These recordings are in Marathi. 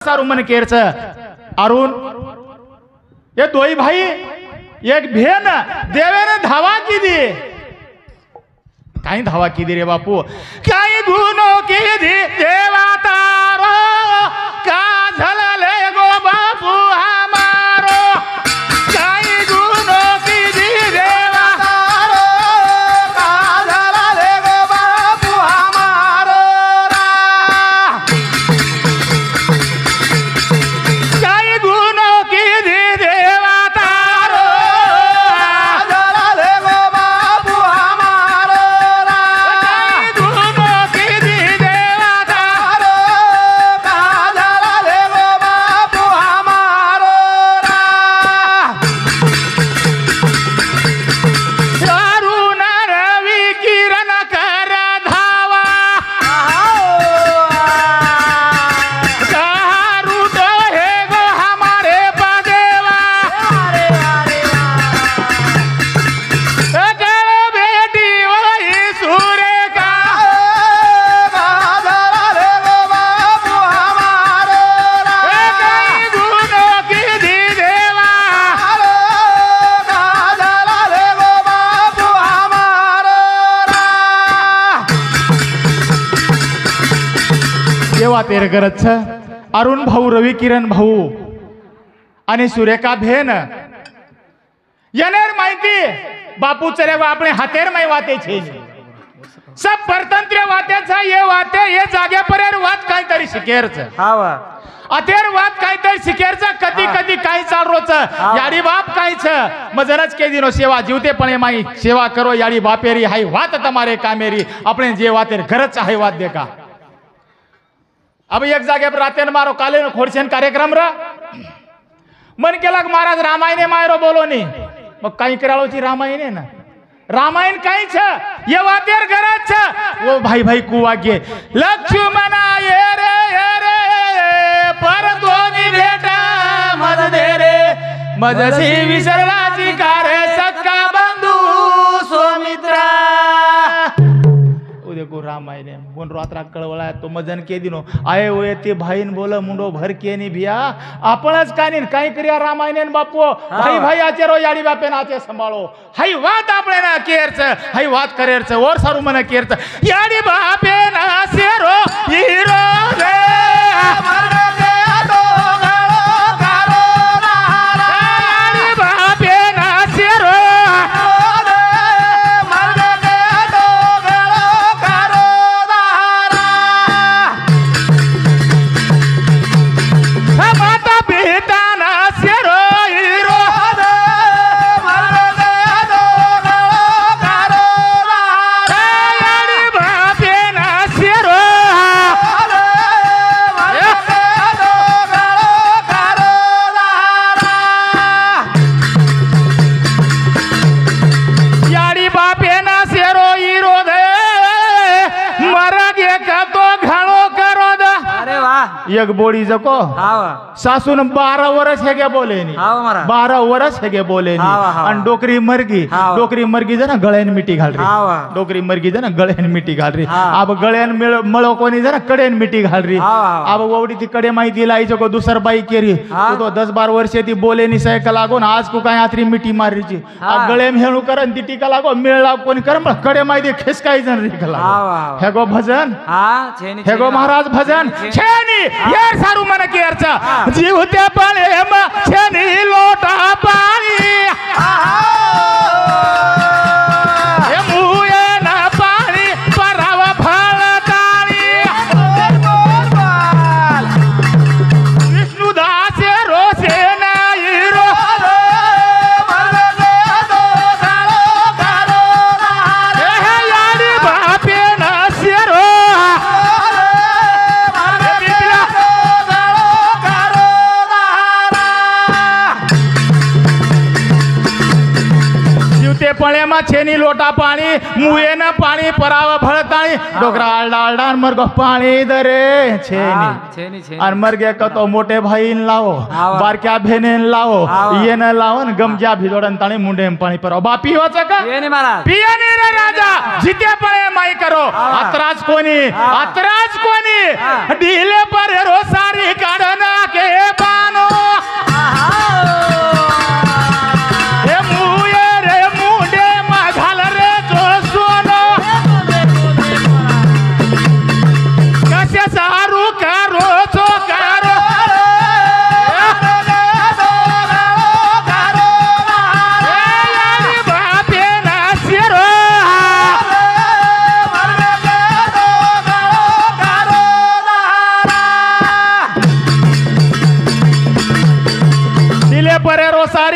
सारू मन केरच अरुण ये दोई भाई एक भेन देवेने धावा की दी काही धावा की दी रे बापू काही गुनो की दी देवा तारो का झलले गो बापू हमारो काही गुनो की दी देवा तारो का झलले गो बापू हमारो काही गुनो की दी देवा तारो झलले गो बापू हमारो काही गुनो की दी देवा तारो का झलले गो बापू हमारो अरुण रवि किरण कर धावा कहारू तो है गो हमारे पदेवा अगर बेटी वही सूर्य का झलले गो बापू हमारो कई गुनो की दी देवा झलले गो बापू हमारो देवा तेर गरज छ अरुण भाऊ रवी किरण भाऊ आणि सुरेखा भेन यनेर माहिती बापू चले આપણે હાથેર માં વાતે છે सब परतंत्र वात्याचा ये वाते ये जागे परेर वात काहीतरी शिकेरच हा वा अतेर वात काहीतरी शिकेरच कधी कधी काही चाल रोच याडी बाप काही छ मजरज के दिनो सेवा जीवते पणे माई सेवा करो याडी बापेरी हाई वात તમારે कामेरी આપણે જે વાतेर घरच आहे वात देखा अब एक जागे पर रातेन मारो काले खोडसेन कार्यक्रम रा मन केला की महाराज रामायणे मायरो बोलो नी मग काही कराळोची रामायणे ना रामायण काही छ ये वातेर घरात छ वो भाई भाई कुवागे लक्ष्मण ये रे पर दोनी बेटा मज दे रे मजसी विसरलाची कारे सक्का बंधू सोमित्रा देखो रामायण बोन रात्रा कळवळा तो मजन के दिनो आये होय ते भाईन बोल मुंडो भर के नी भिया आपणच कानीन काही करिया रामायण बापू भाई भाई आचेरो याडी बापे नाचे संभाळो हाई वात आपले ना केरच हाई वात करेरच और सारू मन केरच याडी बापे ना सेरो हीरो रे मरने दे तो गळो कारो याडी बापे ना सेरो मरने दे तो गळो कारो माता पिता ना सेरो हीरो मरने दे तो गळो कारो याडी बापे ना सेरो मरने दे तो गळो कारो याडी बापे ना सेरो हीरो दे मरगे का तो घाणो करो द अरे वा एक बोडी जको हा वा सासून 12 वर्ष हे गे बोलेनी हा वा मारा 12 वर्ष हे गे बोलेनी हा वा, हा वा. आणि डोकरी मरगी जरा गळ्यान मिठी घाल रे हा वा. डोकरी मरगी जरा गळ्यान मिठी घाल रे हा. अब गळ्यान मळो कोणी जरा कडेन मिठी घाल रे हा वा, हा. अब ओवडी ती कडे माहिती लाई जको दुसर बाई केरी हा. तो 10-12 वर्ष ती बोलेनी सायकल लागून आज को काय आतरी मिठी मारीची हा. आ गळे मेळू करन ती टीका लागो मेळ लाग कोणी कर मग कडे माहिती खेसकाई जण रे हा वा, हा वा. हे गो भजन हा छेनी हे गो महाराज भजन छेनी यार सारू मन केरचा जीव ते प्रेम छेनी लोटा पाणी हे मुये ना पाणी पराव फळ ताणी विष्णुदास रोसे नाही रो हे याडी बापे ना सेरो जीवते पळेमा छेनी लोटा पाणी मुये ना पाणी पराव फळताणी डोकरा आलडा आलडा मरग पाणी दरे छेनी छेनी छेनी आणि मरगे कतो मोठे भाईन लावो हावा. बारक्या भेनेन लावो हावा. ये न लावन गमजा भिजोडन ताणी मुंडे पाणी पराव बापी वाचा का ये नाही महाराज पियानी रे राजा जिते पळे माई करो हावा. अतराज कोणी हावा. अतराज कोणी हा. ढिले परे रो सारी काढना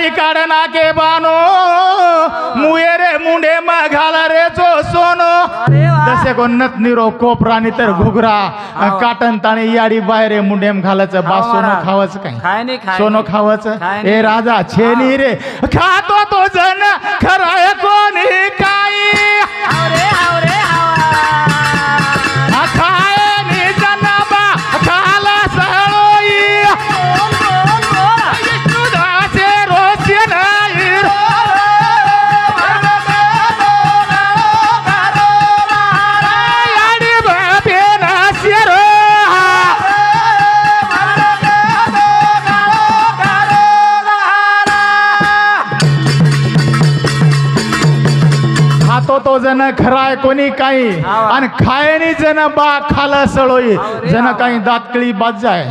याडी काढना के बानो मुये रे मुंडे मघाल रे जो सोनो जसे को नत निरो कोपरानी तर घुगरा काटन ताणी याडी बाहेर मुंडेम घालायचं बा सोनं खावायचं काय सोनं खावायचं ए राजा छेनी रे खातो तो जन खराय कोणी काही तो जन खराय कोणी काही आणि खायनी जन बा खाला सळोई जन काही दातकळी बाद जाय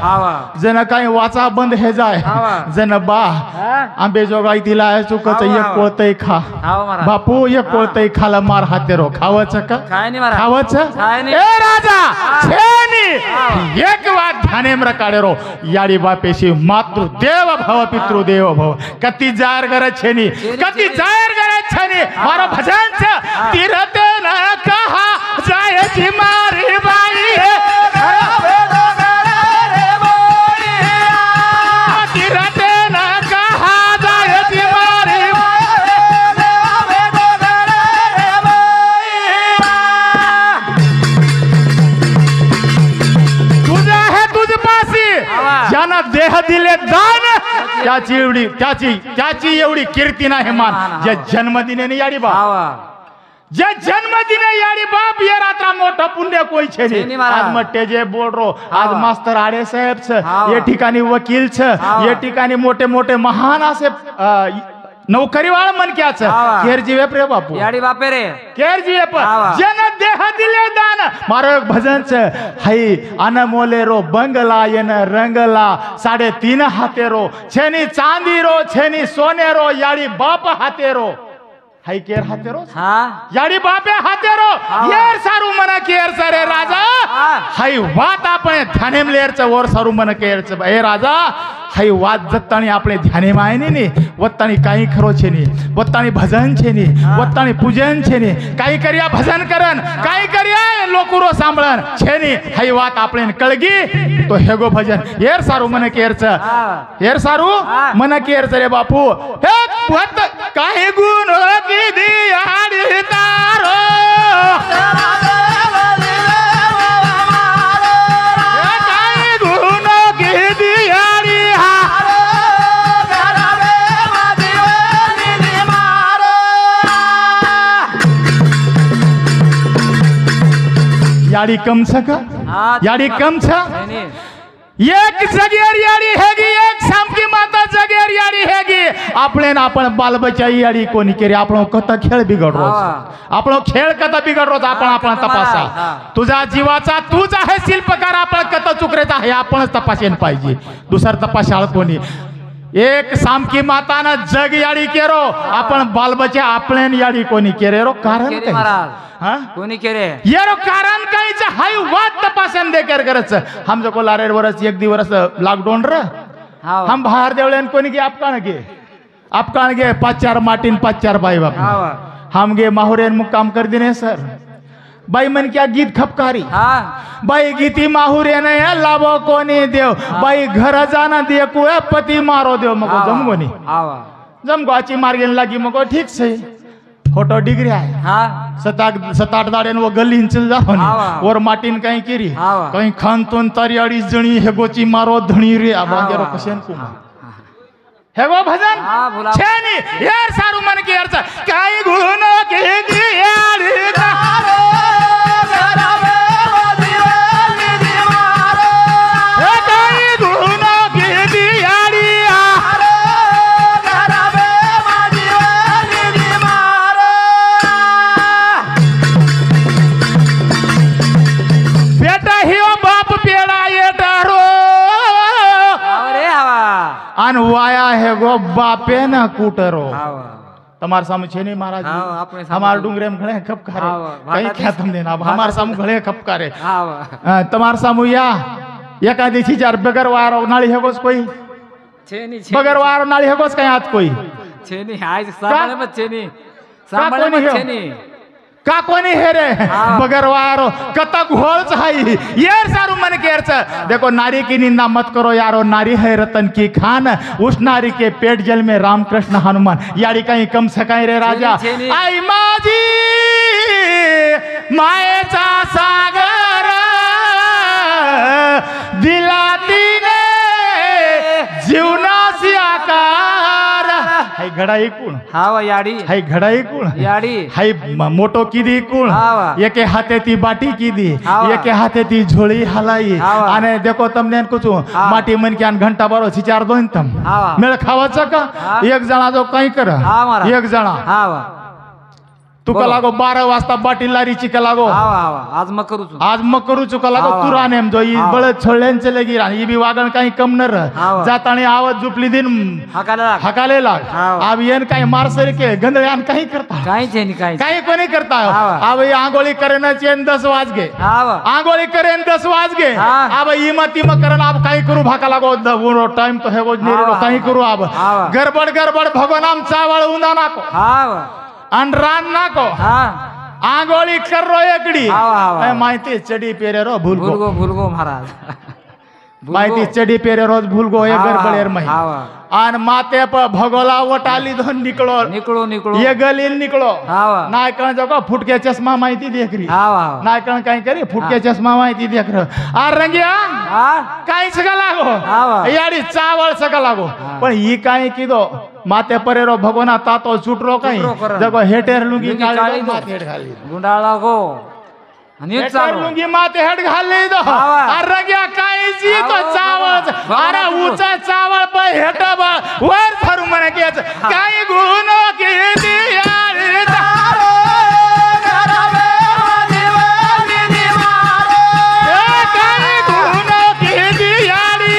जन काही वाचा बंद हे जाय जन बा आंबे जोगाई तिला चुकच एक कोळतय खा बापू एक कोळतय खाला मार हातेरो खावचं का खावचं ए राजा छेनी एक वात ध्यानेम रकाडेरो याडी बापेशी मातृ देव भव पितृ देव भव कती जायर गरे छेनी कती जायर गरे छेनी मारो भजन छ तीरते न कहा जाय जी मारी बाई तीरते न कहा जाय जी मारी तुझा है तुझ पासी ज्यानं देह दिले दान त्याची एवढी कीर्ती नाही मान ज्या जन्मदिने याडी बा जे जन्मदिने याडी बाप ये रात्रा मोठा पुण्य कोई छे नहीं आज मट्टे जे बोल रो आज मास्तर आडे साहेब छ ये ठिकाणी वकील छ ये ठिकाणी मोठे मोठे महान असे नौकरी वाला मन क्या छ केर जीवे प्रे बापू याडी बापे रे केर जीवे पर जन देह दिले दान मारो एक भजन छ हई अनमोले रो बंगला येन रंगला 3.5 हाते रो छेनी चांदी रो छेनी सोने रो याडी बाप हाते रो हाई केर हातेरो याडी बापे हातेरो येर सारू मना केर सरे राजा हाई वात आपण ध्यानेम लेरच वर सारू मना केरच ए राजा हाई वात जत्तानी आपले ध्यानेम आहे नी वत्तानी काही खरो छे नी वत्तानी भजन छे नी वत्तानी पूजन छे नी काही करिया भजन करन काही करिया लोकुरो सांभळन छे नी हाई वात आपले कळगी तो हेगो भजन येर सारू मना केरच येर सारू मना केरच रे बापू हे वत काही गुण दियाड़ी तारो काई गुनो की दियाड़ी याडी कम सका याडी कम छ एक जगेर याडी हेगी एक सामकी माता जगेर याडी हेगी आपण बाल बच्चा याडी कोणी केरी आपण कथा खेळ बिघडरो आपण खेळ कथा बिघडरो आपण तपासा तुझा जीवाचा तूच आहे शिल्पकार आपण कथा चुकरेचा आहे आपणच तपासेन पाहिजे दुसर तपासाळ कोणी एक सामकी माताना जग याडी केरो आपण बाल बच्चा आपलेन याडी कोणी केरे रो कारण काय हां कोणी केरे यारो कारण कायच हाय वात तपासन दे कर करच हम जो को लारेर वरस एक दिवस लॉकडाउन र हम बाहर देवलेन कोणी के आपकाण गे 5-4 माटीन 5-4 बाई बाप हम गे माहुरेन मुक्काम कर दिने सर बाई मन क्या गीत खपकारी बाई गीती माहुरे ने लाभो कोणी देव बाई घर जाना दे को पति मारो देव मको जमगोनी जमगो आची मार्गेन लागी मको ठीक से फोटो डिग्री आहे 7-8 दाडेन वो गल्ली चल जाओ वर माटीन काही केरी काही खानतोन तारी 2.5 जणी हेगोची मारो धणी रे आबांगेरो कशेन कुमा हेगो भजन छेनी यार सारू मन के यार काही गुनो के दियाड़ी तारो अन वाया है गो बापे न कूटरो तमार सामू छे नहीं महाराज हमार डुंगरे में खड़े खपकारे कहीं क्या तुम देना हमार सामू खड़े खपकारे तमार सामू या एका दिवशी 4 बेगर वायर नाळी है गोस कोई छेनी बगर वारो नाली हेगोस काय आत कोई छेनी आज सांभाळे मत छेनी सांभाळे कोणी मत हे? छेनी का कोणी हे रे बगर वारो कता घोळच हाई येर सारू मन केरच देखो नारी की निंदा मत करो यारो नारी है रतन की खान उस नारी के पेट जल में रामकृष्ण हनुमान यारी कहीं कम सकाय रे राजा छेनी. आई माझी मायेचा सागर दिला तिने जीवनासी आकार हाय घडा एकूण हावा याडी हाय घडा एकूण याडी हाय मोटो कीदी कुण हावा. एके हाथे ती बाटी कीदी हावा. एके हाथे ती झोली हलाई हावा. आणि देखो तमने कुछ हावा. माटी मन के आन घंटा बारो सिचार दोन तम हावा. मेळ खावाचा का हा. एक जणा जो काही कर हा मारा. एक जणा हावा तू का बोलो. लागो 12 वाजता बाटी लारीची का लागो हावा हावा आज मग करू तू आज मग करू चुका लागो हावा. तू राणे जो ई हावा. बळ छोळ्यांचे लगी आणि बी वागण काही कम न हावा. जातानी आवाज झुपली दिन हाकाला हकाले लाग हावा. अब येन काही मारसर के गंधळ्यान काही करता काही छेनी काही काही कोणी करता हावा. अब आंघोळी करेन चेन 10 वाज गे हावा आंघोळी करेन 10 वाज गे हा. अब इमा करन अब काही करू भाका लागो टाइम तो है वो हावा. काही करू अब हावा. गडबड भगवान चावळ उंदा नाको हावा अन रान नाको हा आंघोळी कर रो एकडी हावा, हावा. माहिती चडी पेरे रो भूल गो भूलगो महाराज माहिती चडी पेरे रोज भूल गो ये हावा, गडबडेर माहिती हावा. आन माते पर भगोला वटाली धन निकलो निकळो ये गलील निकलो हावा नाय कण जगो फुटके चष्मा माहिती देख रही हावा हावा नाय कण काही करी फुटके चष्मा माहिती देख रह आ रंगिया हा काही सका लागो हावा. याडी चावळ सका लागो हा. पण ही काही किदो माते परेरो भगवाना तातो चुटरो काही चुटरो करन. जगो हेटेर लुंगी लुंगी काढी काढी दो. माथे हेड घाली गुंडाळा गो आणि हेटेर चालू लुंगी माथे हेड घाली दो हावा. आ रंगिया काही जी तो हावा, चावळ हावा. अरे उचा चावळ पण हेट वर धरू म्हणे केच काही गुनो की दियाळी दारो काही गुनो की दियाळी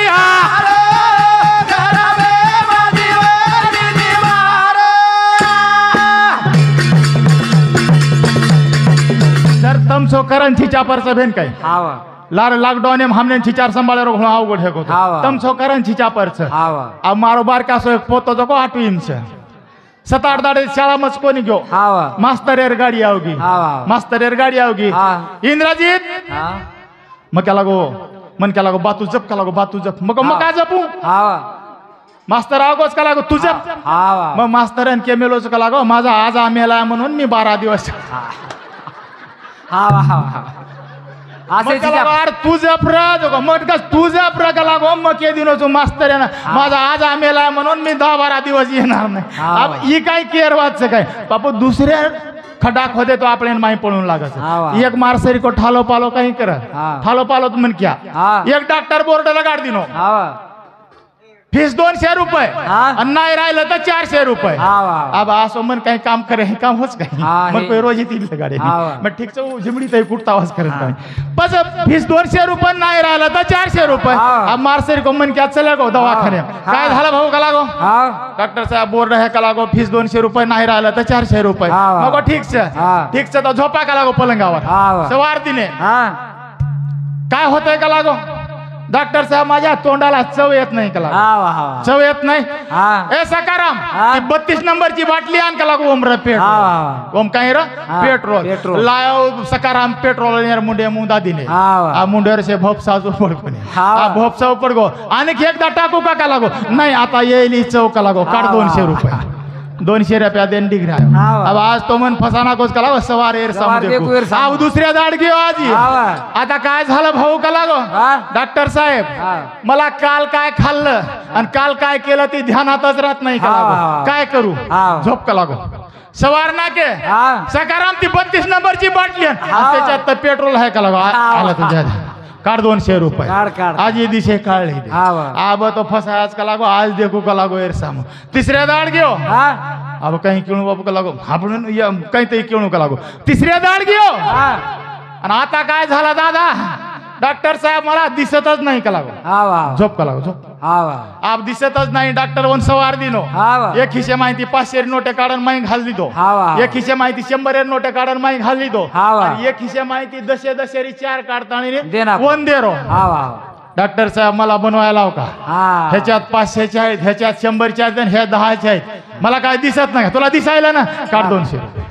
सर तम सो करन छिचा पर सभेन काही हावा लार लॉकडाउन में हमने छिचार संभाले रो घणा आवड हे को हावा. तम सो करन छिचा पर छ हावा अब मारो बार का सो एक पोतो जको 8 इंच 7-8 दाडे शाळा मच कोणी गयो हावा मास्टर एर गाडी आवगी हावा मास्टर एर गाडी आवगी हा. इंद्रजीत हा मग क्या लागो मन क्या लागो बातू जप का लागो बातू जप मग मग काय जपू हावा मास्तर आवगोच का लागो तू जप हावा मग मास्तरान के मेलोच का लागो माझा आज आमेला म्हणून मी 12 दिवस हावा हावा असे मग त्याला वार तू जपरा जो मग का तू जपरा का लागो मग के दिनोचो मास्तर आहे ना माझा आज आमेला म्हणून मी 10-12 दिवस येणार नाही हा. अब ही काय केअर वाच काय बापू दुसऱ्या खडाक होते तो आपले माही पळून हा. लागत एक मारसरी को ठालो पालो काही कर हा. ठालो पालो तुम क्या हा. एक डॉक्टर बोर्ड लगाड दिनो हावा फीस 200 रुपये हा. आणि नाही राहिलं तर 400 रुपये हावा अब असं मन काही काम करे हे काम होच काही हा, मग हे. कोई रोज येतील गाडी हा. मग ठीक जिमडी तरी कुठता आवाज करत नाही बस फीस 200 रुपये नाही राहिलं तर 400 रुपये हा. अब मारसरी को मन क्या चले गो दवाखान्यात हा. काय झालं भाऊ का लागो हा डॉक्टर साहेब बोर्ड है का लागो फीस 200 रुपये नाही राहिलं तर 400 रुपये हा. मग ठीक से हा. ठीक से तो झोपा का लागो पलंगावर हा. सवार दिने हा काय होतंय का लागो डॉक्टर साहेब माझ्या तोंडाला चव येत नाही का लागो हावा हावा चव येत नाही हा ए सकाराम हा. ती 32 नंबरची बाटली आण का लागू ओम र हा. पेट्रोल ओम काही र हा. Petrol petrol. लायो सकाराम पेट्रोल यार मुंडे मुंदा दिने हावा. आ मुंडेर से भोपसा जो पडकोने हावा. आ भोपसा पडगो आणि एकदा टाकू का लागो नाही आता येईल चव का लागो काढ हावा. 200 रुपये 200 रुपया देन डिग्री हावा. अब आज तो मन फसाना कोस का लागो सवार एर सवार समजे देखू एर को. समजे. आव दुसऱ्या दाड घेऊ आज ही. हावा. आता काय झालं भाऊ का लागो हा. डॉक्टर साहेब हा. मला काल काय खाल्लं आणि काल काय केलं ते ध्यानातच राहत नाही का लागो. हा. काय करू हा. झोप का लागो सवार ना के हा सकाराम ती 32 नंबरची बाटली आणि हा. त्याच्यात तर पेट्रोल आहे का लागो हा. आला तुझ्या काढ 200 रुपये काढ, काढ. आज ये दिशे काढले हावा. अब तो फसा आज का लागो आज देखू का लागो एर सामो तिसऱ्या दाड घेऊ हा अब काही किणू बाबू का लागो आपण काहीतरी किणू का लागो तिसऱ्या दाड घेऊ हा आणि आता काय झालं दादा डॉक्टर साहेब मला दिसतच नाही का लागो हावा झोप का लागो झोप हावा आप दिसतच नाही डॉक्टर वन सवार दिनो हावा एक खिशे माहिती 500 नोटे काढून माही घाल दो हावा. एक खिशे माहिती 100 नोटे काढून माही घाल दो हावा. एक खिशे माहिती 10 4 काढता देना. वन दे रो हावा डॉक्टर साहेब मला बनवायला लाव का हा ह्याच्यात 500चे आहेत ह्याच्यात 100चे आहेत आणि ह्या 10चे आहेत मला काय दिसत नाही तुला दिसायला ना काढ 200 रुपये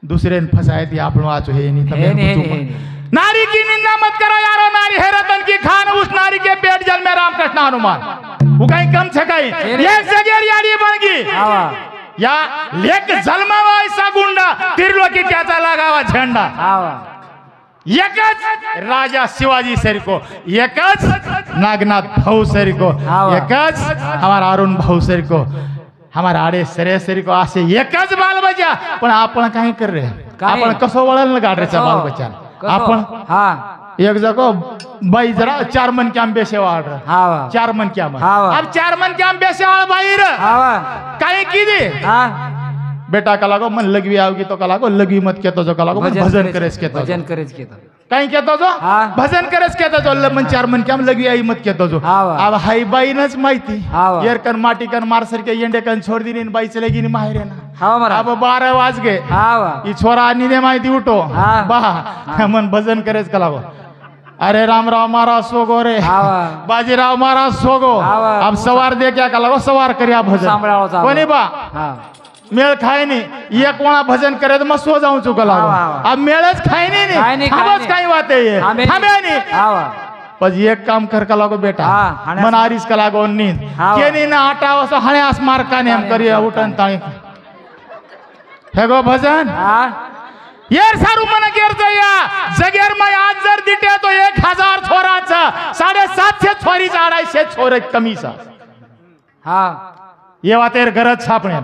दुसरे फसायत आपण वाचू हे नारी की निंदा मत करो यारो नारी है रतन की खान उस नारी के पेट जल में रामकृष्ण हनुमान वो कहीं कम छकाई ये जगेर यारी बन गई या लेक जन्मावा ऐसा गुंडा त्रिलोकी त्याचा लागावा झेंडा एकच राजा शिवाजी सर को एकच नागनाथ भाऊ सर को एकच हमारा अरुण भाऊ सर को हमारा आडे सरे सर को असे एकच बाल बच्चा पण आपण काय कर रे आपण कसं वळल गाडरेचा बाल बच्चा आपण हा एक जगो बाई जरा 4 मन के आंबे सेवा ऑर्डर हा 4 मन के अब 4 मन के आंबे सेवा बाई रे काय की दे बेटा का लागो मन लगवी आवगी तो का लागो लगवी मत केतो जो का लागो भजन करेस केतो भजन करेस केतो काही केतो जो भजन करेस केतो जो मन 4 मन के लगवी आई मत केतो जो अब हाई बाईनच माहिती येरकन माटीकन मारसर के येंडेकन छोड़ दिनी बाई चले गिनी माहेरे ना अब 12 वाज गए ई छोरा आणि ने माहिती उठो बा मन भजन करेस का लागो अरे रामराव महाराज सोगो रे बाजीराव महाराज सोगो अब सवार दे क्या का लागो सवार करिया भजन कोणी बा मेळ खाय नाही एक कोणा भजन करे तर मग सो जाऊन चुकला अब मेळच खाय नाही थांबच काही वाते थांबे नाही पण एक काम कर का लागो बेटा मन आरीस का लागो नींद केनी ना 8 वाजता हणे आसमार काने हम करिया उठन ताळी हे गो भजन येर सारू मन गेर जया जगेर मै आज जर दिटे तो 1000 छोराचा 750 छोरीचा 250 छोरे कमीचा हा ये वातेर गरज छापणे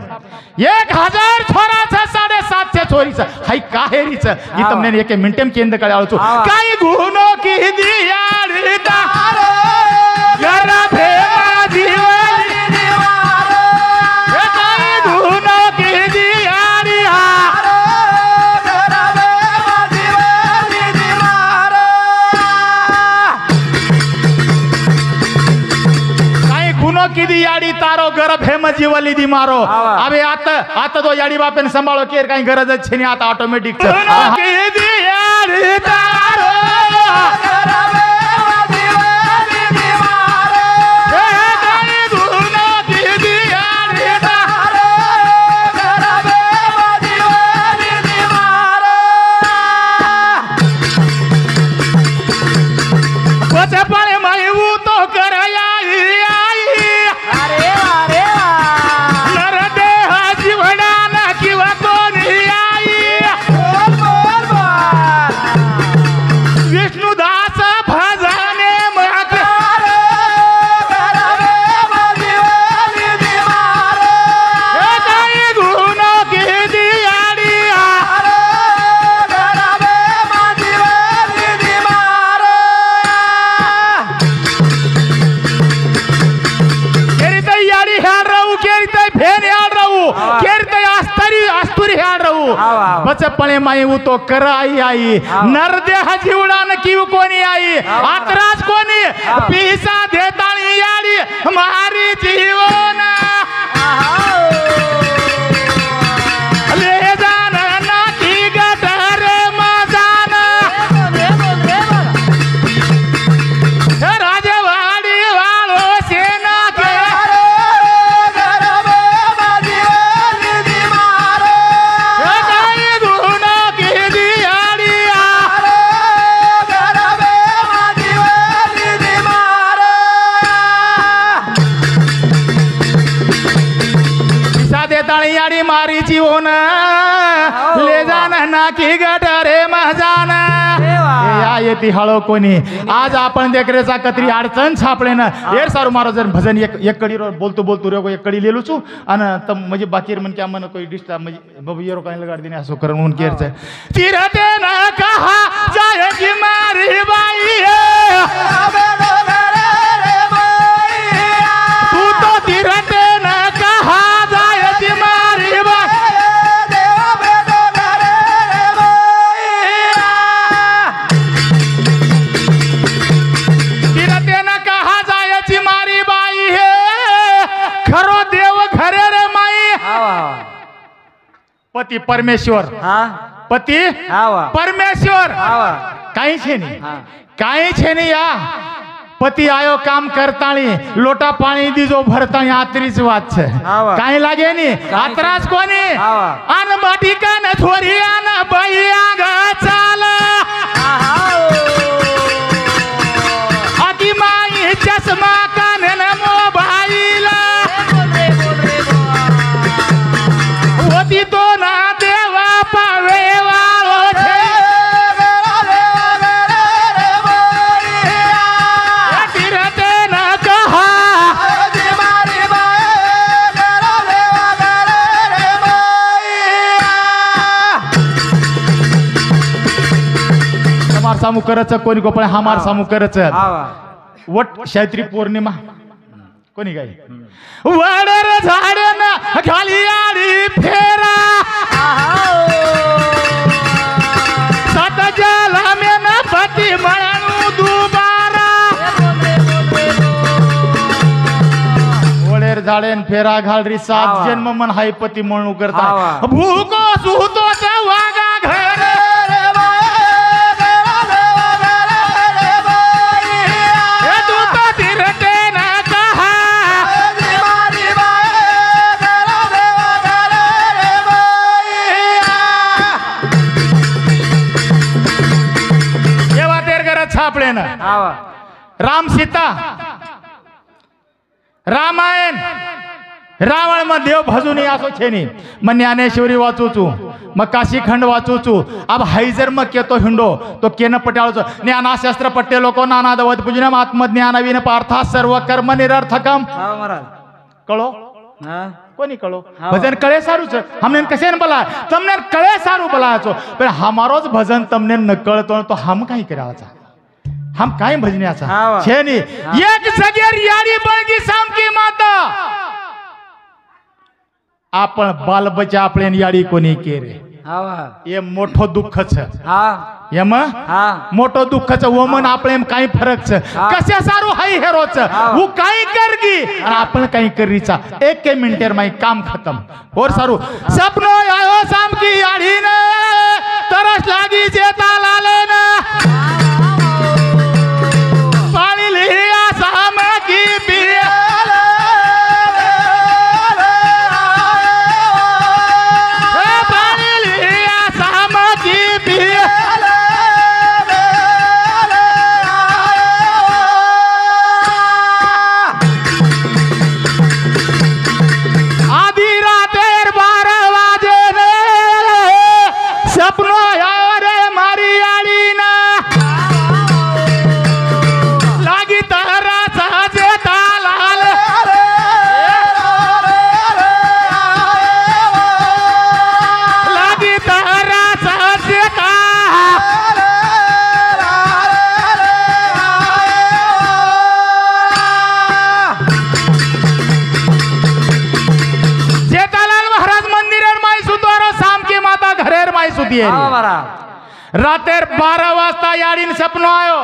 1000 छोराचा 750 छोरीचा हाई काहेरीच ही तमने एक मिनिटम केंद्र कडे आलो काही गुनो की दियाळी दार गरा भेमा दिवाळी निवार हे काही गुनो की दियाळी हार गरा भेमा दिवाळी निवार काही गुनो की दियाळी तारो गरब हेम जीवली दी मारो अबे आता तो याडी बापेन सांभाळो केर काही गरजच छे आता ऑटोमॅटिक बचपणे माई तो कर आई आई नरदेह जीवडान किव कोणी आई आतराज कोणी पिसा देताणी याडी मारी जीवन ले जान ना की गटर मजान राजवाडी वालो सेना के याडी मारी जीवन ले जाना ना की गटरे मजाना या येती हळो कोणी आज आपण देखरेचा कत्री अडचण छापले ना येर सारू मारो जर भजन एक कडी बोलतो बोलतो रे एक कडी लेलू छु आणि तम म्हणजे बाकीर मन क्या मन कोई डिस्टर्ब म्हणजे बब येरो काय लगाड देने असो करून म्हणून केरच तिरते ना कहा जाय की मारी बाई तू तो तिरते ना कहा जाय की मारी बाई तिरते ना कहा जायची मारी बाई हे खरो देव घरे रे माई पती परमेश्वर पती परमेश्वर काही छे नहीं કાંઈ છે નહીં આ પતિ આયો કામ કરતાણી લોટા પાણી દીજો ભરતાણી આતરી જ વાત છે કાંઈ લાગે નહીં આતરાજ કોની આન બાટિકા ને છોરિયા ને બૈયા ગ ચાલ આકી માઈ ચશ્મા કાને ને મોબાઈલ ઓતી તો ના દેવા પાવે વાળો છે सामू करच कोणी को पण हमार सामू करच वट चैत्री पौर्णिमा कोणी काय वडर झाडन खाली आडी फेरा सात जाला मेन पती म्हणू दुबारा वडर झाडेन फेरा घालरी सात जन्म मन हाय पती म्हणू करता भूको सुतो वागा घर छापले ना राम सीता रामायण रावण में देव भजूनी आसो छे नी मैं ज्ञानेश्वरी वाचू छू मैं काशी खंड वाचू छू अब हाइजर में केतो हिंडो तो केन पटाळो ज्ञानाशास्त्र पट्टे लोको नाना दवत पूजनम आत्मज्ञान विन पार्था सर्व कर्म निरर्थकम कळो कोणी कळो भजन कळे सारू छ हमने कसे न बोला तुमने कळे सारू बोलाचो पण हमारोज भजन तुमने न कळतो तो हम काही करायचा हम काय भजन्याचा छे नी एक जगेर याडी बळगी सामकी माता आपण बाल बच्चा आपले याडी कोणी केरे ये मोठो दुःख छ यम मोठो दुःख छ वमन आपले काही फरक छ कसे सारू हाई हेरो छ वो काही करगी आणि आपण काही करीचा एक मिनिटेर माई काम खत्म और सारू सपनो आयो सामकी याडी ने तरस लागी जेता लाले ना रातेर 12 वाजता याडीन सपनो आयो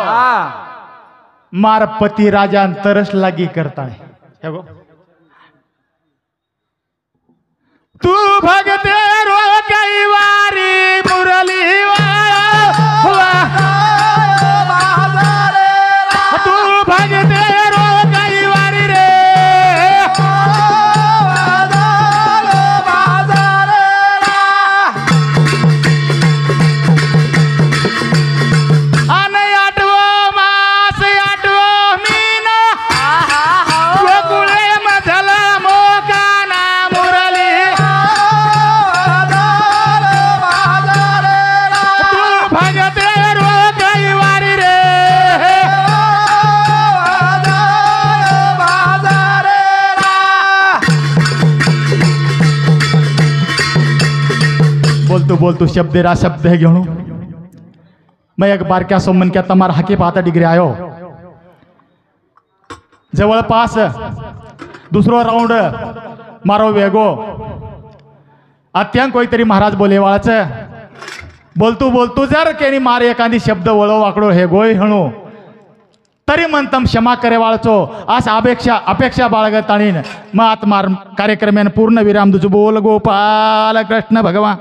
मार पती राजा तरस लागी करता है तू भगते रो कई वारी मुरली तू भगते रो कई वारी रे बोलतो शब्देरा शब्द है घेऊन मैं एक बारक्या सोमनक्या तमार हाकी पाहता डिग्री आयो जवळपास दुसरो राउंड मारो वेगो अत्यांग कोईतरी महाराज बोलेवाळाच बोलतो जर केनी मारे एखादी शब्द वळो वाकडो हे गोय हणू तरी म्हणतम क्षमा करे वाळचो आज अपेक्षा बाळगताणीन मग आत्मार कार्यक्रमेन पूर्ण विराम तुझ बोल गोपाल कृष्ण भगवान।